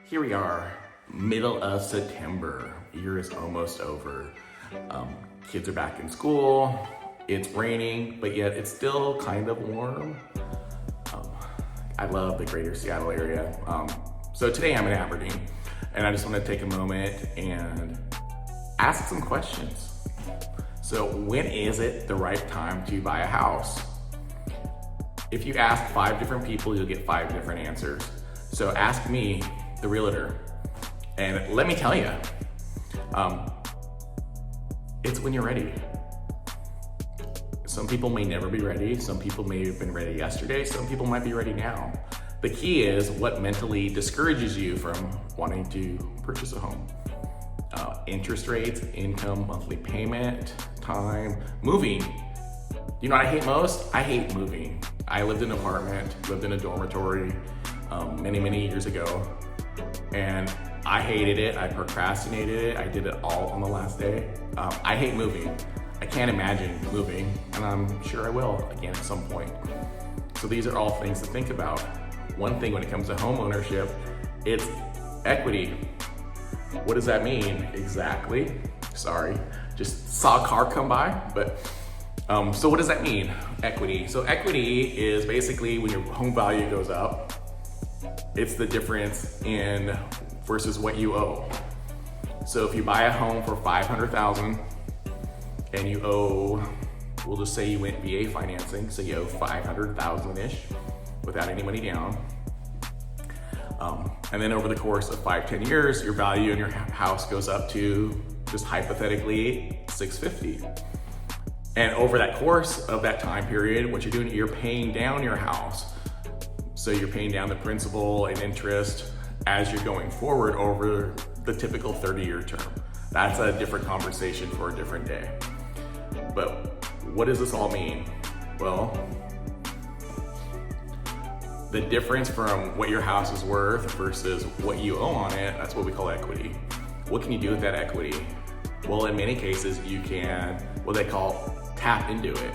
Here we are, middle of September. Year is almost over. Kids are back in school. It's raining, but yet it's still kind of warm. I love the greater Seattle area. So today I'm in Aberdeen, and I just want to take a moment and ask some questions. So when is it the right time to buy a house? If you ask 5 different people, you'll get 5 different answers. So ask me, the realtor, and let me tell you, it's when you're ready. Some people may never be ready. Some people may have been ready yesterday. Some people might be ready now. The key is what mentally discourages you from wanting to purchase a home. Interest rates, income, monthly payment, time, moving. You know what I hate most? I hate moving. I lived in an apartment, lived in a dormitory many years ago, and I hated it. I procrastinated it. I did it all on the last day. I hate moving. I can't imagine moving, and I'm sure I will again at some point. So these are all things to think about. One thing when it comes to home ownership, it's equity. What does that mean exactly? Sorry, just saw a car come by, but so what does that mean, equity? So equity is basically when your home value goes up, it's the difference in versus what you owe. So if you buy a home for $500,000 and you owe, we'll just say you went VA financing, so you owe $500,000-ish without any money down. And then over the course of 5-10 years, your value in your house goes up to, just hypothetically, $650,000. And over that course of that time period, what you're doing, you're paying down your house. So you're paying down the principal and interest as you're going forward over the typical 30-year term. That's a different conversation for a different day. But what does this all mean? Well, the difference from what your house is worth versus what you owe on it, that's what we call equity. What can you do with that equity? Well, in many cases, you can, what they call tap into it.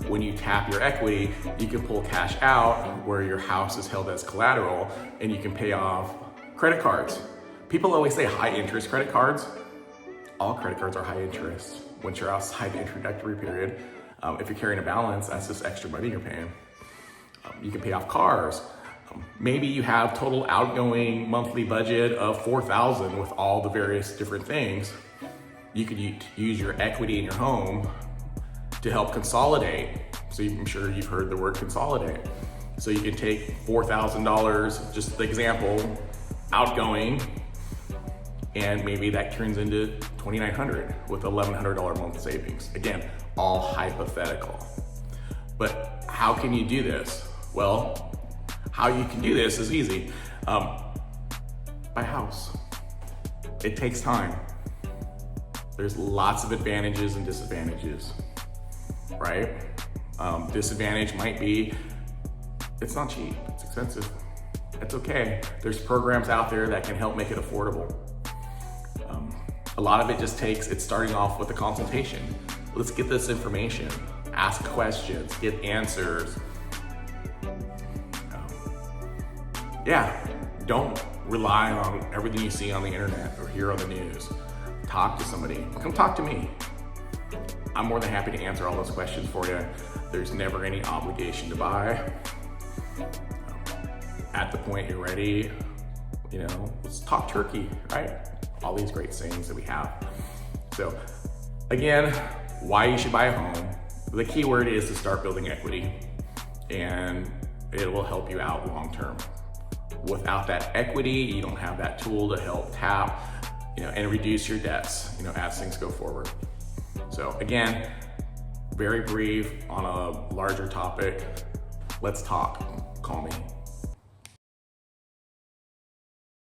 When you tap your equity, you can pull cash out where your house is held as collateral, and you can pay off credit cards. People always say high interest credit cards. All credit cards are high interest once you're outside the introductory period. If you're carrying a balance, that's just extra money you're paying. You can pay off cars. Maybe you have total outgoing monthly budget of $4,000 with all the various different things. You could use your equity in your home to help consolidate. So I'm sure you've heard the word consolidate. So you can take $4,000, just the example, outgoing, and maybe that turns into $2,900 with $1,100 month savings. Again, all hypothetical. But how can you do this? Well, how you can do this is easy. Buy a house. It takes time. There's lots of advantages and disadvantages, right? Disadvantage might be, it's not cheap, it's expensive. It's okay. There's programs out there that can help make it affordable. A lot of it just takes, it's starting off with a consultation. Let's get this information, ask questions, get answers. Don't rely on everything you see on the internet or hear on the news. Talk to somebody, come talk to me. I'm more than happy to answer all those questions for you. There's never any obligation to buy. At the point you're ready, let's talk turkey, right? All these great sayings that we have. So again, why you should buy a home. The key word is to start building equity, and it will help you out long-term. Without that equity, you don't have that tool to help tap, and reduce your debts, as things go forward. So again, very brief on a larger topic. Let's talk. Call me.